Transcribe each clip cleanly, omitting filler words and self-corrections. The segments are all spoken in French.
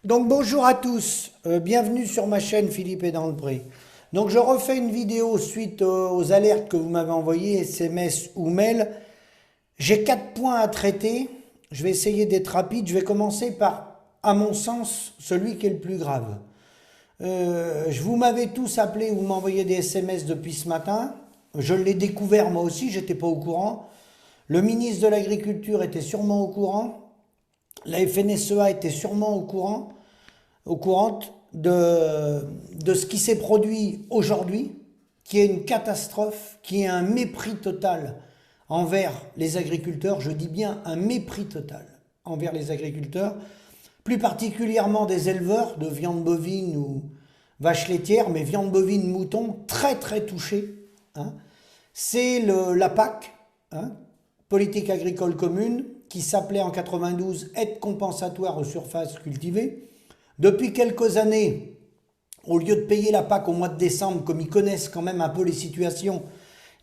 Donc bonjour à tous, bienvenue sur ma chaîne Philippe est dans le pré. Donc je refais une vidéo suite aux alertes que vous m'avez envoyées, SMS ou mail. J'ai 4 points à traiter, je vais essayer d'être rapide, je vais commencer par, à mon sens, celui qui est le plus grave. Vous m'avez tous appelé, vous m'envoyez des SMS depuis ce matin, je l'ai découvert moi aussi, j'étais pas au courant. Le ministre de l'Agriculture était sûrement au courant. La FNSEA était sûrement au courant de ce qui s'est produit aujourd'hui, qui est une catastrophe, qui est un mépris total envers les agriculteurs. Je dis bien un mépris total envers les agriculteurs, plus particulièrement des éleveurs de viande bovine ou vaches laitières, mais viande bovine, mouton, très très touchés. Hein. C'est la PAC, hein, politique agricole commune, qui s'appelait en 92 aide compensatoire aux surfaces cultivées. Depuis quelques années, au lieu de payer la PAC au mois de décembre, comme ils connaissent quand même un peu les situations,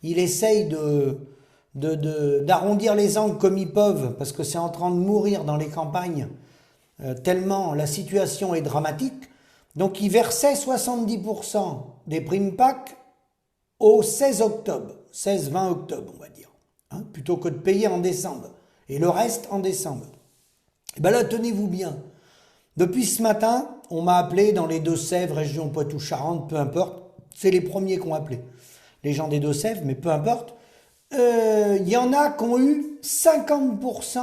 ils essayent d'arrondir les angles comme ils peuvent, parce que c'est en train de mourir dans les campagnes, tellement la situation est dramatique. Donc ils versaient 70% des primes PAC au 16 octobre, 16-20 octobre on va dire, hein, plutôt que de payer en décembre. Et le reste en décembre. Et bien là, tenez-vous bien. Depuis ce matin, on m'a appelé dans les Deux-Sèvres, région Poitou-Charentes, peu importe. C'est les premiers qui ont appelé. Les gens des Deux-Sèvres, mais peu importe. Il y en a qui ont eu 50%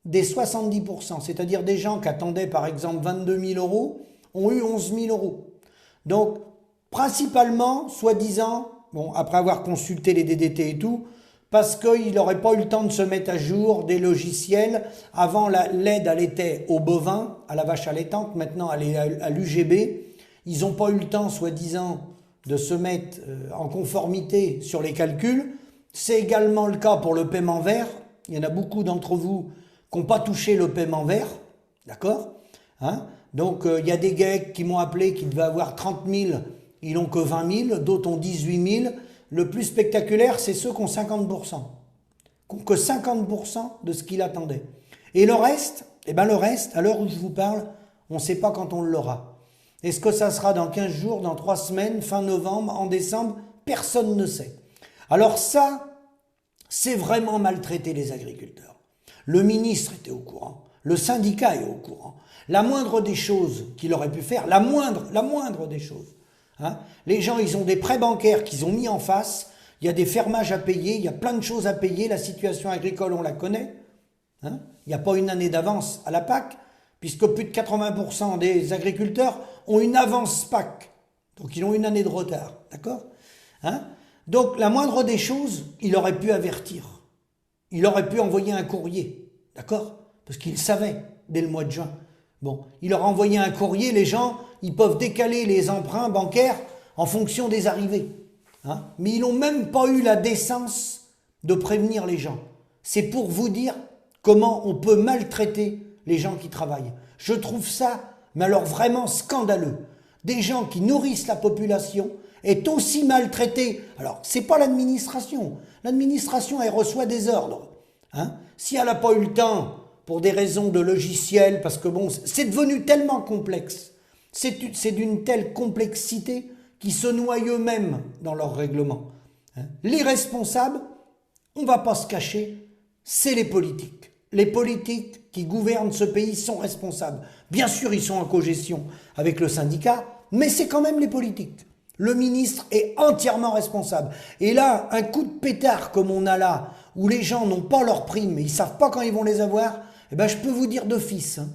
des 70%. C'est-à-dire des gens qui attendaient par exemple 22 000 euros, ont eu 11 000 euros. Donc, principalement, soi-disant, bon, après avoir consulté les DDT et tout, parce qu'il n'aurait pas eu le temps de se mettre à jour des logiciels. Avant, l'aide, elle était aux bovins, à la vache allaitante. Maintenant, elle est à l'UGB. Ils n'ont pas eu le temps, soi-disant, de se mettre en conformité sur les calculs. C'est également le cas pour le paiement vert. Il y en a beaucoup d'entre vous qui n'ont pas touché le paiement vert. D'accord, hein? Donc, il y a des geeks qui m'ont appelé, qui devaient avoir 30 000, ils n'ont que 20 000. D'autres ont 18 000. Le plus spectaculaire, c'est ceux qui ont 50%. Qui n'ont que 50% de ce qu'il attendait. Et le reste, eh ben le reste, à l'heure où je vous parle, on ne sait pas quand on l'aura. Est-ce que ça sera dans 15 jours, dans 3 semaines, fin novembre, en décembre? Personne ne sait. Alors ça, c'est vraiment maltraiter les agriculteurs. Le ministre était au courant. Le syndicat est au courant. La moindre des choses qu'il aurait pu faire, la moindre des choses. Hein, les gens, ils ont des prêts bancaires qu'ils ont mis en face, il y a des fermages à payer, il y a plein de choses à payer, la situation agricole, on la connaît. Hein, il n'y a pas une année d'avance à la PAC, puisque plus de 80% des agriculteurs ont une avance PAC. Donc ils ont une année de retard, d'accord, hein. Donc la moindre des choses, il aurait pu avertir. Il aurait pu envoyer un courrier, d'accord, parce qu'il savait dès le mois de juin. Bon, il leur a envoyé un courrier, les gens, ils peuvent décaler les emprunts bancaires en fonction des arrivées. Hein, mais ils n'ont même pas eu la décence de prévenir les gens. C'est pour vous dire comment on peut maltraiter les gens qui travaillent. Je trouve ça, mais alors vraiment scandaleux. Des gens qui nourrissent la population est aussi maltraité. Alors, c'est pas l'administration. L'administration, elle reçoit des ordres. Hein, si elle n'a pas eu le temps, pour des raisons de logiciel, parce que bon, c'est devenu tellement complexe, c'est d'une telle complexité qu'ils se noient eux-mêmes dans leurs règlements. Hein. Les responsables, on ne va pas se cacher, c'est les politiques. Les politiques qui gouvernent ce pays sont responsables. Bien sûr, ils sont en cogestion avec le syndicat, mais c'est quand même les politiques. Le ministre est entièrement responsable. Et là, un coup de pétard comme on a là, où les gens n'ont pas leurs primes, et ils ne savent pas quand ils vont les avoir, eh ben, je peux vous dire d'office, hein,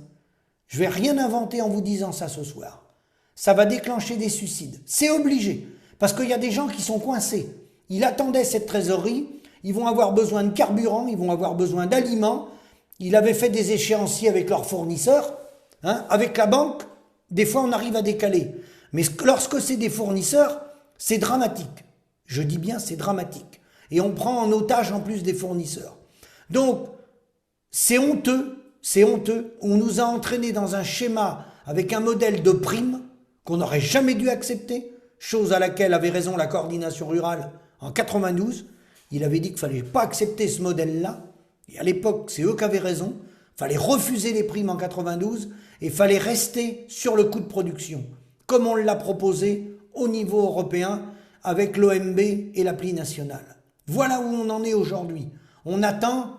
je ne vais rien inventer en vous disant ça ce soir. Ça va déclencher des suicides. C'est obligé. Parce qu'il y a des gens qui sont coincés. Ils attendaient cette trésorerie, ils vont avoir besoin de carburant, ils vont avoir besoin d'aliments. Ils avaient fait des échéanciers avec leurs fournisseurs. Hein, avec la banque, des fois on arrive à décaler. Mais lorsque c'est des fournisseurs, c'est dramatique. Je dis bien c'est dramatique. Et on prend en otage en plus des fournisseurs. Donc, c'est honteux, c'est honteux. On nous a entraînés dans un schéma avec un modèle de prime qu'on n'aurait jamais dû accepter, chose à laquelle avait raison la coordination rurale en 92. Il avait dit qu'il ne fallait pas accepter ce modèle-là. Et à l'époque, c'est eux qui avaient raison, Fallait refuser les primes en 92 et fallait rester sur le coût de production, comme on l'a proposé au niveau européen avec l'OMB et l'appli nationale. Voilà où on en est aujourd'hui. On attend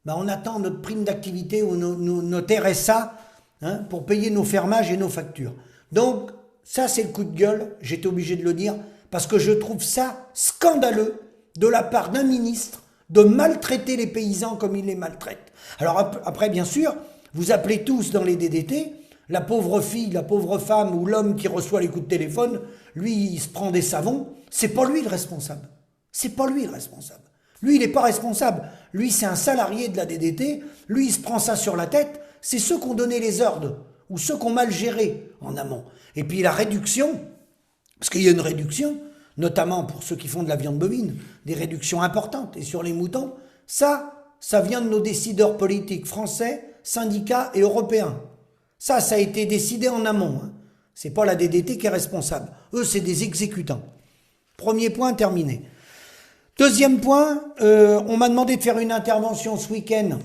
notre prime d'activité ou notre RSA pour payer nos fermages et nos factures. Donc, ça c'est le coup de gueule, j'étais obligé de le dire, parce que je trouve ça scandaleux de la part d'un ministre de maltraiter les paysans comme il les maltraite. Alors après, bien sûr, vous appelez tous dans les DDT, la pauvre fille, la pauvre femme ou l'homme qui reçoit les coups de téléphone, lui, il se prend des savons, c'est pas lui le responsable. C'est pas lui le responsable. Lui, il n'est pas responsable. Lui, c'est un salarié de la DDT, lui, il se prend ça sur la tête, c'est ceux qui ont donné les ordres ou ceux qui ont mal géré en amont. Et puis la réduction, parce qu'il y a une réduction, notamment pour ceux qui font de la viande bovine, des réductions importantes. Et sur les moutons, ça vient de nos décideurs politiques français, syndicats et européens. Ça a été décidé en amont. C'est pas la DDT qui est responsable. Eux, c'est des exécutants. Premier point terminé. Deuxième point, on m'a demandé de faire une intervention ce week-end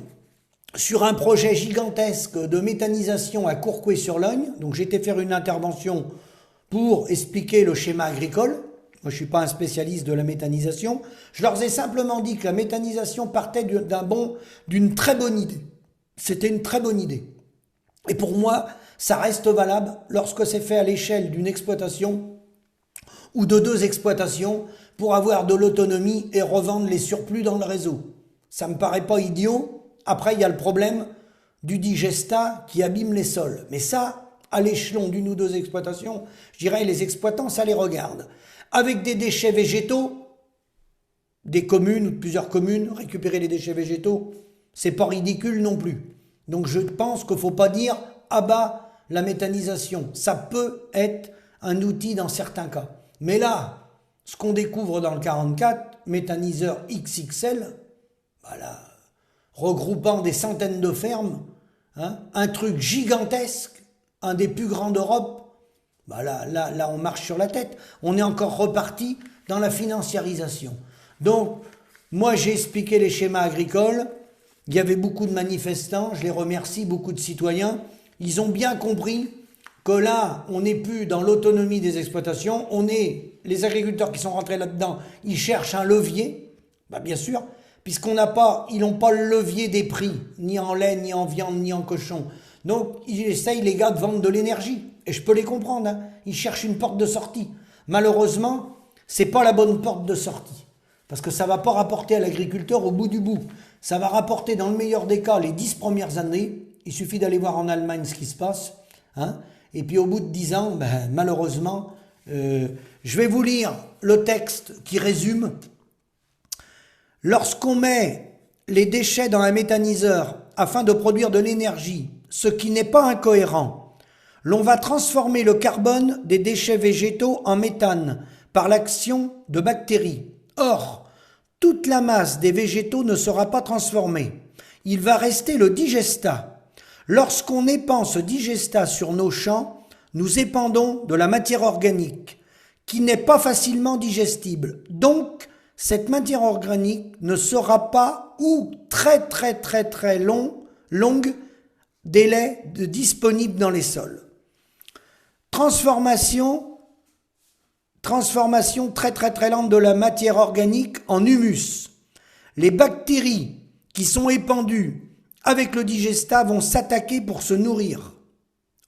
sur un projet gigantesque de méthanisation à Courcouët-sur-Logne. Donc j'ai été faire une intervention pour expliquer le schéma agricole. Moi, je ne suis pas un spécialiste de la méthanisation. Je leur ai simplement dit que la méthanisation partait d'une très bonne idée. C'était une très bonne idée. Et pour moi, ça reste valable lorsque c'est fait à l'échelle d'une exploitation ou de 2 exploitations pour avoir de l'autonomie et revendre les surplus dans le réseau. Ça me paraît pas idiot. Après, il y a le problème du digestat qui abîme les sols. Mais ça, à l'échelon d'une ou 2 exploitations, je dirais les exploitants, ça les regarde. Avec des déchets végétaux, des communes ou de plusieurs communes, récupérer les déchets végétaux, c'est pas ridicule non plus. Donc je pense qu'il ne faut pas dire « ah bah, la méthanisation ». Ça peut être un outil dans certains cas. Mais là, ce qu'on découvre dans le 44, méthaniseur XXL, voilà, regroupant des centaines de fermes, un truc gigantesque, un des plus grands d'Europe, bah là, on marche sur la tête. On est encore reparti dans la financiarisation. Donc, moi, j'ai expliqué les schémas agricoles. Il y avait beaucoup de manifestants. Je les remercie, beaucoup de citoyens. Ils ont bien compris que là, on n'est plus dans l'autonomie des exploitations. Les agriculteurs qui sont rentrés là-dedans, ils cherchent un levier. Bah, bien sûr, puisqu'ils n'ont pas le levier des prix, ni en lait, ni en viande, ni en cochon. Donc, ils essayent, les gars, de vendre de l'énergie. Et je peux les comprendre, Ils cherchent une porte de sortie. Malheureusement, c'est pas la bonne porte de sortie. Parce que ça va pas rapporter à l'agriculteur au bout du bout. Ça va rapporter, dans le meilleur des cas, les 10 premières années. Il suffit d'aller voir en Allemagne ce qui se passe. Et puis au bout de 10 ans, malheureusement, je vais vous lire le texte qui résume. Lorsqu'on met les déchets dans un méthaniseur afin de produire de l'énergie, ce qui n'est pas incohérent, l'on va transformer le carbone des déchets végétaux en méthane par l'action de bactéries. Or, toute la masse des végétaux ne sera pas transformée. Il va rester le digestat. Lorsqu'on épand ce digestat sur nos champs, nous épandons de la matière organique qui n'est pas facilement digestible. Donc, cette matière organique ne sera pas ou très longue délai disponible dans les sols. Transformation très lente de la matière organique en humus. Les bactéries qui sont épandues avec le digestat vont s'attaquer pour se nourrir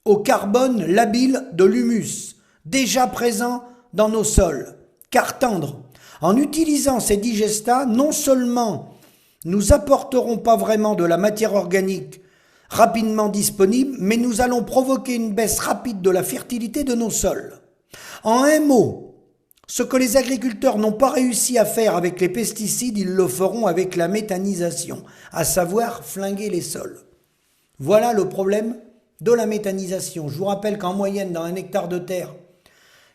au carbone labile de l'humus, déjà présent dans nos sols, car tendre. En utilisant ces digestats, non seulement nous apporterons pas vraiment de la matière organique rapidement disponible, mais nous allons provoquer une baisse rapide de la fertilité de nos sols. En un mot, ce que les agriculteurs n'ont pas réussi à faire avec les pesticides, ils le feront avec la méthanisation, à savoir flinguer les sols. Voilà le problème de la méthanisation. Je vous rappelle qu'en moyenne, dans 1 hectare de terre,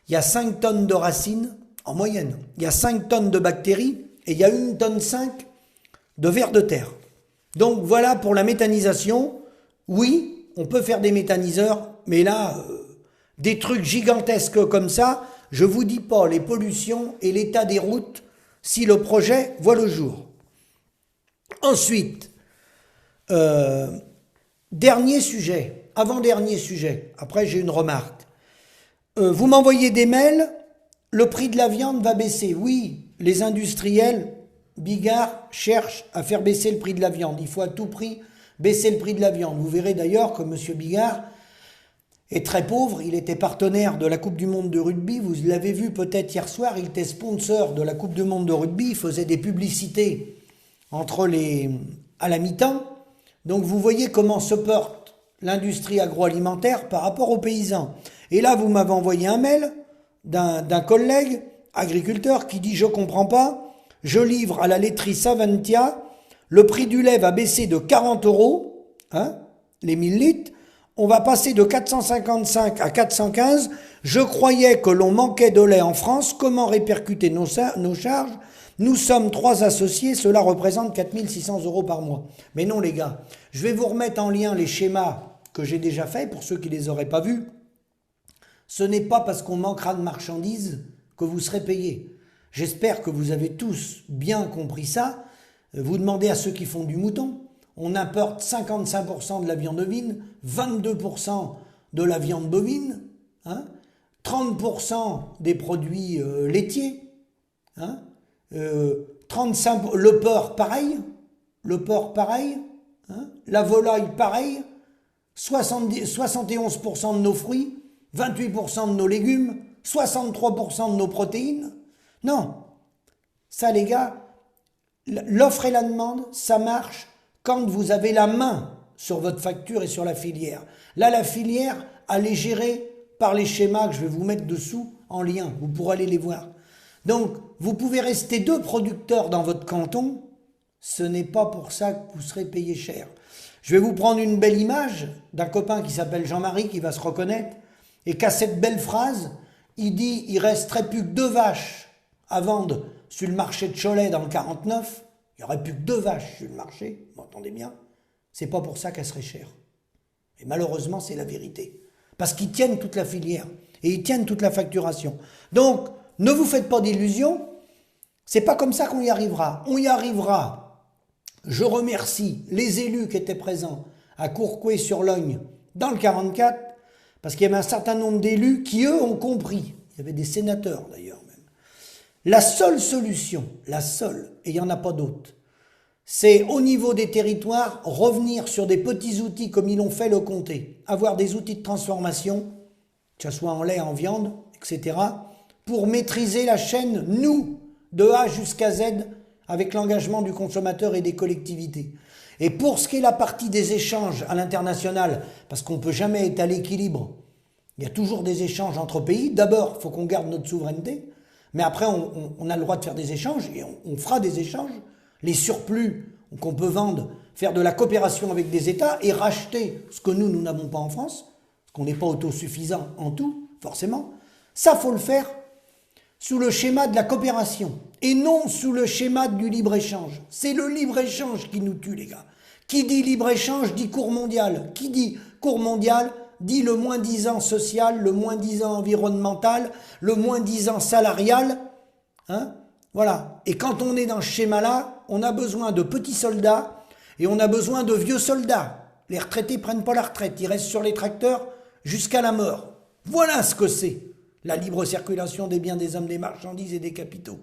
il y a 5 tonnes de racines, en moyenne. Il y a 5 tonnes de bactéries et il y a 1,5 tonne de vers de terre. Donc voilà pour la méthanisation. Oui, on peut faire des méthaniseurs, mais là, des trucs gigantesques comme ça, je vous dis pas les pollutions et l'état des routes si le projet voit le jour. Ensuite, Dernier sujet, avant-dernier sujet, après j'ai une remarque. Vous m'envoyez des mails, le prix de la viande va baisser. Oui, les industriels, Bigard, cherchent à faire baisser le prix de la viande. Il faut à tout prix baisser le prix de la viande. Vous verrez d'ailleurs que M. Bigard est très pauvre. Il était partenaire de la Coupe du Monde de rugby. Vous l'avez vu peut-être hier soir, il était sponsor de la Coupe du Monde de rugby. Il faisait des publicités à la mi-temps. Donc vous voyez comment se porte l'industrie agroalimentaire par rapport aux paysans. Et là, vous m'avez envoyé un mail d'un collègue agriculteur qui dit « Je comprends pas, je livre à la laiterie Saventia, le prix du lait va baisser de 40 €, hein, les 1000 litres, on va passer de 455 à 415, je croyais que l'on manquait de lait en France, comment répercuter nos charges ? Nous sommes 3 associés, cela représente 4600 € par mois. » Mais non les gars, je vais vous remettre en lien les schémas que j'ai déjà faits pour ceux qui ne les auraient pas vus. Ce n'est pas parce qu'on manquera de marchandises que vous serez payés. J'espère que vous avez tous bien compris ça. Vous demandez à ceux qui font du mouton, on importe 55% de la viande ovine, 22% de la viande bovine, hein, 30% des produits laitiers, hein, 35%, le porc pareil, hein, la volaille pareil, 71% de nos fruits, 28% de nos légumes, 63% de nos protéines. Non, ça les gars, l'offre et la demande, ça marche quand vous avez la main sur votre facture et sur la filière. Là, la filière, elle est gérée par les schémas que je vais vous mettre dessous en lien. Vous pourrez aller les voir. Donc, vous pouvez rester 2 producteurs dans votre canton. Ce n'est pas pour ça que vous serez payé cher. Je vais vous prendre une belle image d'un copain qui s'appelle Jean-Marie, qui va se reconnaître, et qu'à cette belle phrase, il dit « Il resterait plus que 2 vaches à vendre sur le marché de Cholet dans le 49, il n'y aurait plus que 2 vaches sur le marché, vous m'entendez bien, c'est pas pour ça qu'elle serait chère. » Et malheureusement, c'est la vérité. Parce qu'ils tiennent toute la filière et ils tiennent toute la facturation. Donc, ne vous faites pas d'illusions, c'est pas comme ça qu'on y arrivera. On y arrivera. Je remercie les élus qui étaient présents à Courcouët-sur-Logne dans le 44, parce qu'il y avait un certain nombre d'élus qui, eux, ont compris. Il y avait des sénateurs, d'ailleurs, même. La seule solution, la seule, et il n'y en a pas d'autre, c'est au niveau des territoires, revenir sur des petits outils comme ils l'ont fait le comté. Avoir des outils de transformation, que ce soit en lait, en viande, etc., pour maîtriser la chaîne, nous, de A jusqu'à Z, avec l'engagement du consommateur et des collectivités. Et pour ce qui est la partie des échanges à l'international, parce qu'on ne peut jamais être à l'équilibre, il y a toujours des échanges entre pays. D'abord, il faut qu'on garde notre souveraineté, mais après, on a le droit de faire des échanges, et on fera des échanges. Les surplus qu'on peut vendre, faire de la coopération avec des États et racheter ce que nous n'avons pas en France, parce qu'on n'est pas autosuffisant en tout, forcément. Ça, faut le faire sous le schéma de la coopération et non sous le schéma du libre-échange. C'est le libre-échange qui nous tue, les gars. Qui dit libre-échange dit cours mondial. Qui dit cours mondial dit le moins-disant social, le moins-disant environnemental, le moins-disant salarial. Hein? Voilà. Et quand on est dans ce schéma-là, on a besoin de petits soldats et on a besoin de vieux soldats. Les retraités ne prennent pas la retraite, ils restent sur les tracteurs jusqu'à la mort. Voilà ce que c'est la libre circulation des biens, des hommes, des marchandises et des capitaux.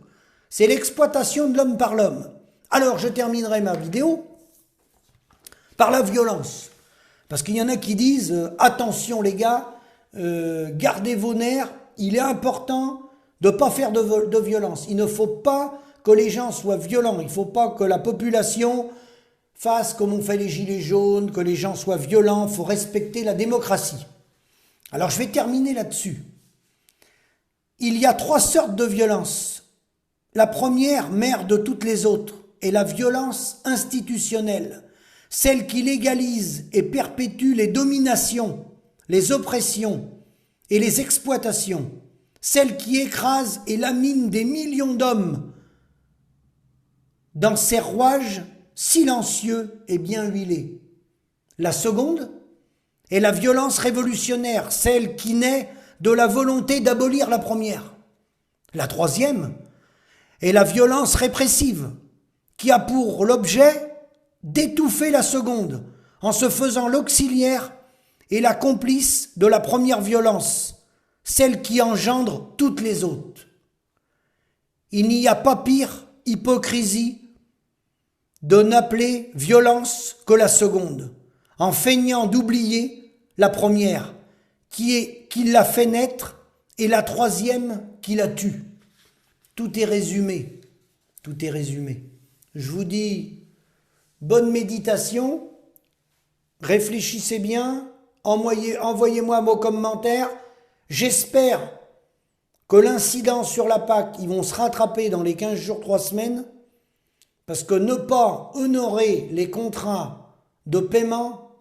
C'est l'exploitation de l'homme par l'homme. Alors, je terminerai ma vidéo par la violence. Parce qu'il y en a qui disent « Attention les gars, gardez vos nerfs, il est important de ne pas faire de violence. Il ne faut pas que les gens soient violents. Il ne faut pas que la population fasse comme on fait les gilets jaunes, que les gens soient violents. Il faut respecter la démocratie. » Alors, je vais terminer là-dessus. Il y a 3 sortes de violence. La première, mère de toutes les autres, est la violence institutionnelle, celle qui légalise et perpétue les dominations, les oppressions et les exploitations, celle qui écrase et lamine des millions d'hommes dans ses rouages silencieux et bien huilés. La seconde est la violence révolutionnaire, celle qui naît de la volonté d'abolir la première. La troisième est la violence répressive, qui a pour l'objet d'étouffer la seconde, en se faisant l'auxiliaire et la complice de la première violence, celle qui engendre toutes les autres. Il n'y a pas pire hypocrisie de n'appeler violence que la seconde, en feignant d'oublier la première, qui l'a fait naître, et la troisième qui la tue. Tout est résumé. Tout est résumé. Je vous dis, bonne méditation, réfléchissez bien, envoyez-moi vos commentaires. J'espère que l'incident sur la PAC, ils vont se rattraper dans les 15 jours, 3 semaines, parce que ne pas honorer les contrats de paiement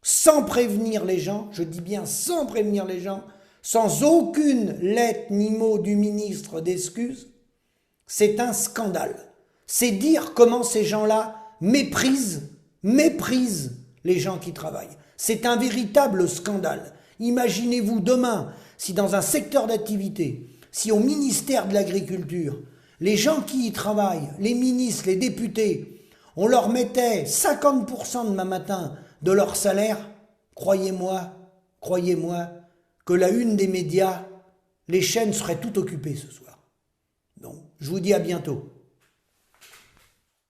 sans prévenir les gens, je dis bien sans prévenir les gens, sans aucune lettre ni mot du ministre d'excuses, c'est un scandale. C'est dire comment ces gens-là méprisent les gens qui travaillent. C'est un véritable scandale. Imaginez-vous demain, si dans un secteur d'activité, si au ministère de l'Agriculture, les gens qui y travaillent, les ministres, les députés, on leur mettait 50% demain matin de leur salaire, croyez-moi, que la une des médias, les chaînes seraient toutes occupées ce soir. Donc, je vous dis à bientôt.